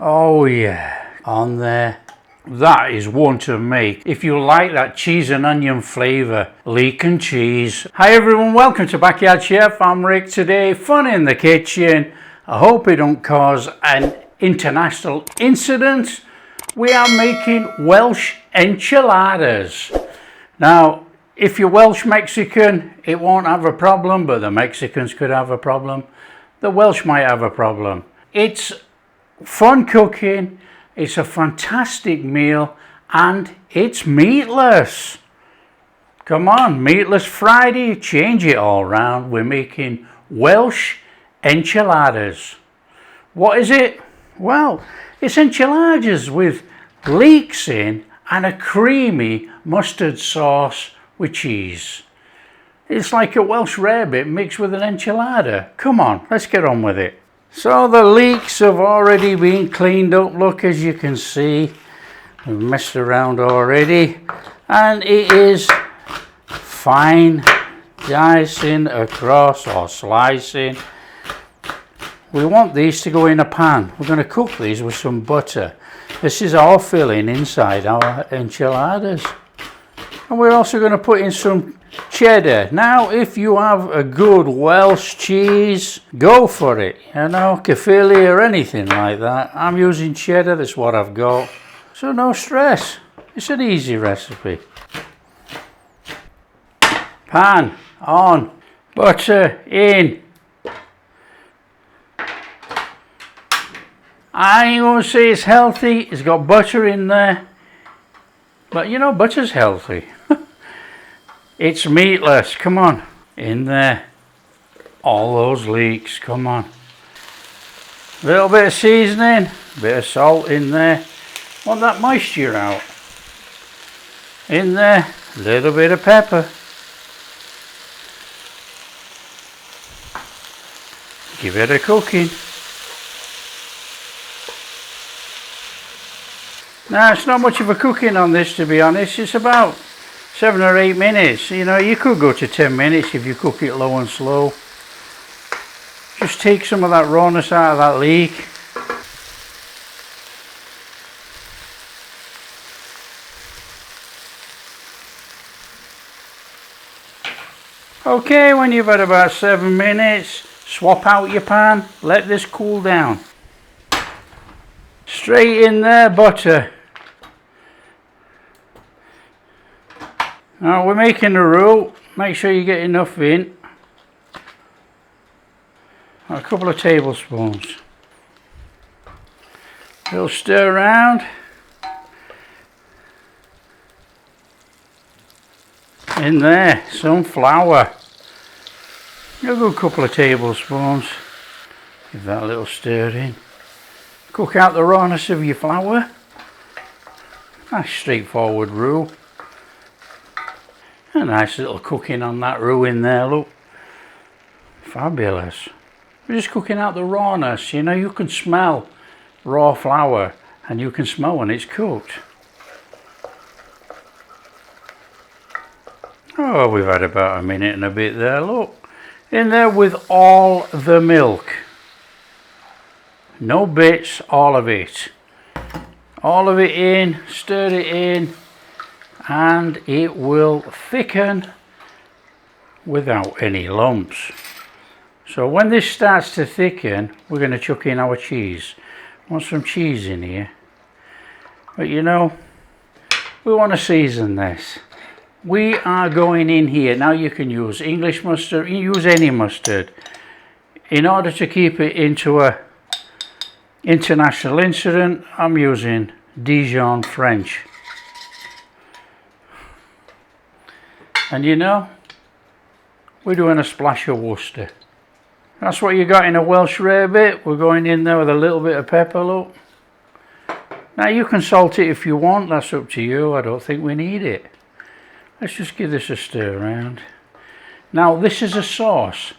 Oh yeah, on there. That is one to make if you like that cheese and onion flavour. Leek and cheese. Hi everyone, welcome to Backyard Chef. I'm Rick today. Fun in the kitchen. I hope it don't cause an international incident. We are making Welsh enchiladas. Now, if you're Welsh Mexican, it won't have a problem, but the Mexicans could have a problem. The Welsh might have a problem. It's fun cooking. It's a fantastic meal, and it's meatless. Come on, meatless Friday, change it all round. We're making Welsh enchiladas. What is it? Well, it's enchiladas with leeks in and a creamy mustard sauce with cheese. It's like a Welsh rarebit mixed with an enchilada. Come on, let's get on with it. So the leeks have already been cleaned up, look, as you can see. We've messed around already. And it is fine dicing across or slicing. We want these to go in a pan. We're going to cook these with some butter. This is our filling inside our enchiladas. And we're also going to put in some cheddar. Now, if you have a good Welsh cheese, go for it. You know, Caerphilly or anything like that. I'm using cheddar, that's what I've got. So no stress. It's an easy recipe. Pan on. Butter in. I ain't going to say it's healthy. It's got butter in there. But you know, butter's healthy. It's meatless. Come on. In there. All those leeks. Come on. A little bit of seasoning. A bit of salt in there. Want that moisture out. In there. A little bit of pepper. Give it a cooking. Now, it's not much of a cooking on this, to be honest. It's about 7 or 8 minutes. You know, you could go to 10 minutes if you cook it low and slow. Just take some of that rawness out of that leek. Okay, when you've had about 7 minutes, swap out your pan. Let this cool down. Straight in there, butter. Now we're making a roux. Make sure you get enough in. A couple of tablespoons. We'll stir around. In there, some flour. A good couple of tablespoons. Give that a little stir in. Cook out the rawness of your flour. Nice straightforward roux. A nice little cooking on that roux in there, look. Fabulous. We're just cooking out the rawness. You know, you can smell raw flour and you can smell when it's cooked. Oh, we've had about a minute and a bit there, look. In there with all the milk. No bits, all of it. All of it in, stir it in, and it will thicken without any lumps. So when this starts to thicken, we're going to chuck in our cheese. Want some cheese in here. But you know, we want to season this. We are going in here. Now you can use English mustard, you use any mustard. In order to keep it into a international incident, I'm using Dijon French. And you know, we're doing a splash of Worcester. That's what you got in a Welsh rarebit. We're going in there with a little bit of pepper, look. Now you can salt it if you want, that's up to you. I don't think we need it. Let's just give this a stir around. Now this is a sauce,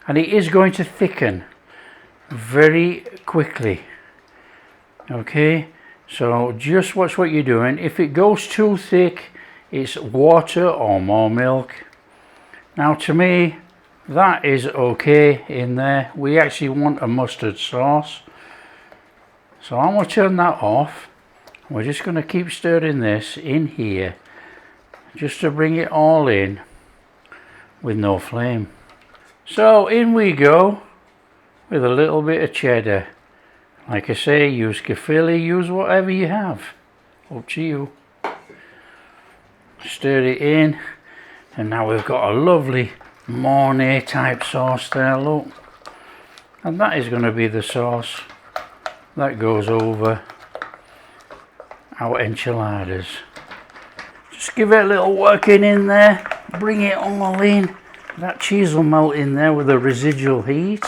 and it is going to thicken very quickly. Okay, so just watch what you're doing. If it goes too thick, it's water or more milk. Now to me, that is okay in there. We actually want a mustard sauce. So I'm going to turn that off. We're just going to keep stirring this in here just to bring it all in with no flame. So in we go with a little bit of cheddar. Like I say, use Caerphilly, use whatever you have. Up to you. Stir it in, and now we've got a lovely Mornay type sauce there, look. And that is going to be the sauce that goes over our enchiladas. Just give it a little working in there, bring it all in. That cheese will melt in there with the residual heat.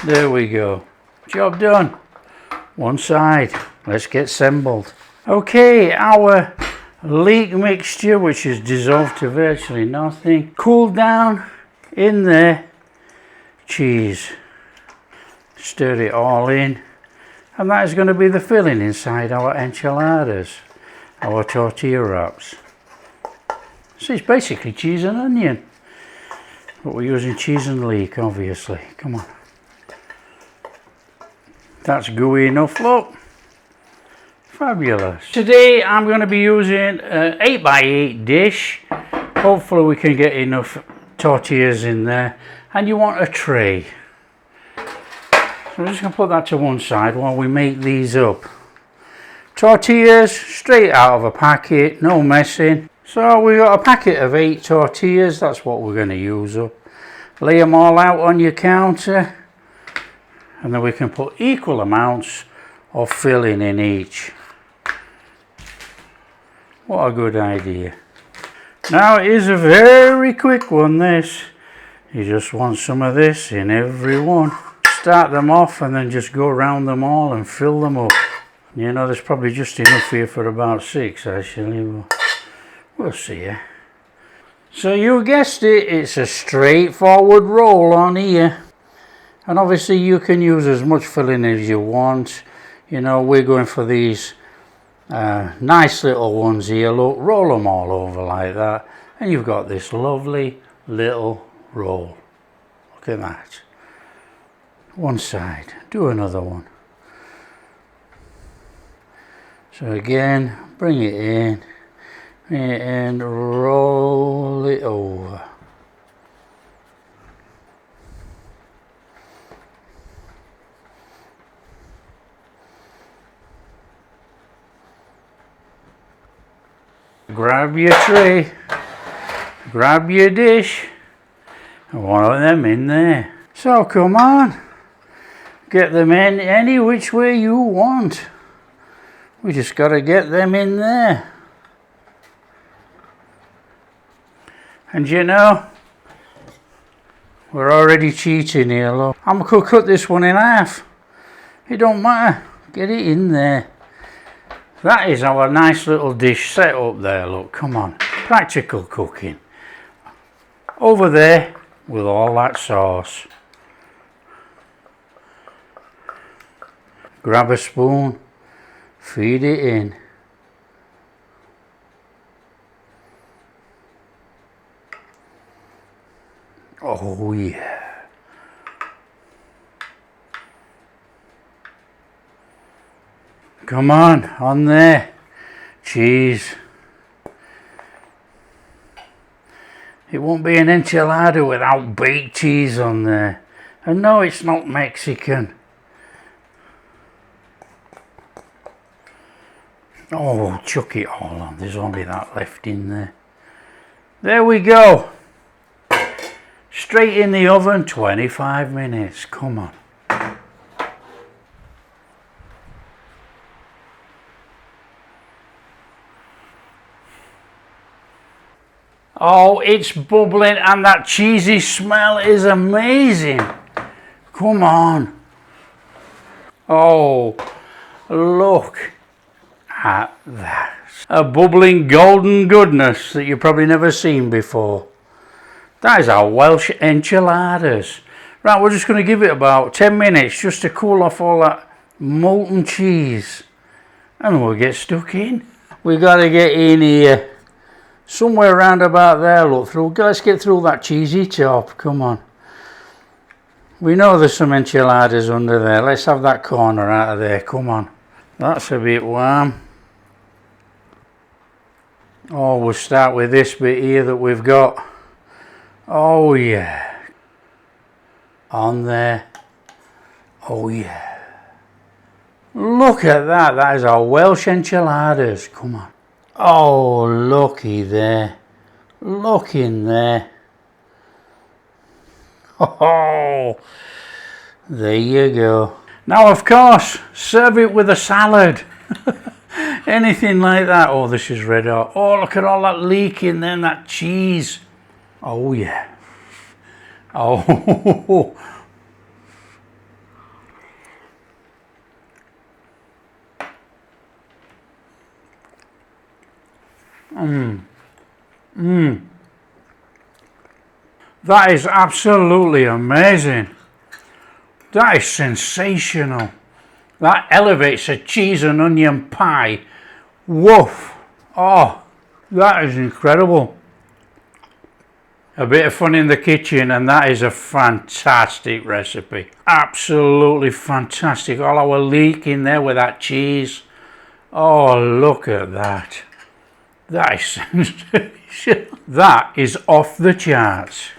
There we go. Job done. One side. Let's get assembled. Okay, our leek mixture, which is dissolved to virtually nothing, cooled down in there. Cheese. Stir it all in. And that is going to be the filling inside our enchiladas, our tortilla wraps. So it's basically cheese and onion. But we're using cheese and leek, obviously. Come on. That's gooey enough, look. Fabulous. Today I'm going to be using an 8x8 dish. Hopefully we can get enough tortillas in there. And you want a tray. So I'm just going to put that to one side while we make these up. Tortillas straight out of a packet, no messing. So we've got a packet of 8 tortillas, that's what we're going to use up. Lay them all out on your counter. And then we can put equal amounts of filling in each. What a good idea. Now it is a very quick one, this. You just want some of this in every one. Start them off and then just go around them all and fill them up. You know, there's probably just enough here for about 6 actually. We'll see. Eh? So you guessed it, it's a straightforward roll on here. And obviously you can use as much filling as you want. You know, we're going for these nice little ones here. Look, roll them all over like that. And you've got this lovely little roll. Look at that. One side. Do another one. So again, bring it in. And roll it over. Grab your tray, grab your dish, and one of them in there. So come on, get them in any which way you want. We just got to get them in there. And you know, we're already cheating here, look. I'm going to cut this one in half. It don't matter, get it in there. That is our nice little dish set up there, look, come on. Practical cooking. Over there with all that sauce. Grab a spoon, feed it in. Oh yeah. Come on there. Cheese. It won't be an enchilada without baked cheese on there. And no, it's not Mexican. Oh, chuck it all on. There's only that left in there. There we go. Straight in the oven, 25 minutes. Come on. Oh, it's bubbling and that cheesy smell is amazing. Come on. Oh, look at that. A bubbling golden goodness that you've probably never seen before. That is our Welsh enchiladas. Right, we're just going to give it about 10 minutes just to cool off all that molten cheese. And we'll get stuck in. We got to get in here. Somewhere around about there, look through. Let's get through that cheesy top. Come on. We know there's some enchiladas under there. Let's have that corner out of there. Come on. That's a bit warm. Oh, we'll start with this bit here that we've got. Oh yeah. On there. Oh yeah. Look at that. That is our Welsh enchiladas. Come on. Oh, looky there. Look in there. Oh, there you go. Now, of course, serve it with a salad. Anything like that. Oh, this is red hot. Oh, look at all that leek in there and that cheese. Oh, yeah. Oh. That is absolutely amazing. That is sensational. That elevates a cheese and onion pie. Woof. Oh, that is incredible. A bit of fun in the kitchen, and that is a fantastic recipe. Absolutely fantastic. All our leek in there with that cheese. Oh, look at that. That is sensational. That is off the charts.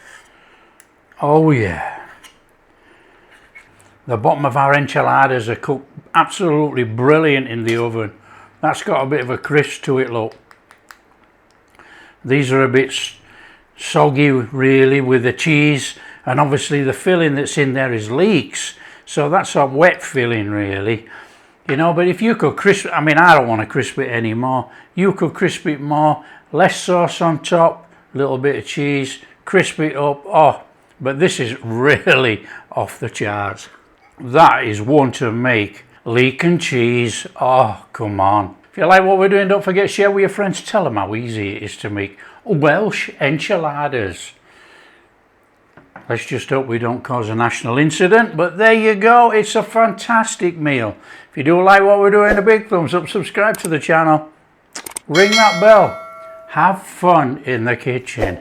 Oh yeah. The bottom of our enchiladas are cooked absolutely brilliant in the oven. That's got a bit of a crisp to it, look. These are a bit soggy really with the cheese, and obviously the filling that's in there is leeks, so that's a wet filling really, you know. But if you could crisp, I mean, I don't want to crisp it anymore. You could crisp it more, less sauce on top, a little bit of cheese, crisp it up. Oh, but this is really off the charts. That is one to make. Leek and cheese. Oh, come on. If you like what we're doing, don't forget to share with your friends. Tell them how easy it is to make Welsh enchiladas. Let's just hope we don't cause a national incident. But there you go. It's a fantastic meal. If you do like what we're doing, a big thumbs up. Subscribe to the channel. Ring that bell. Have fun in the kitchen.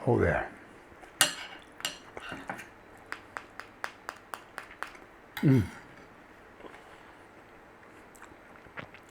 Oh yeah.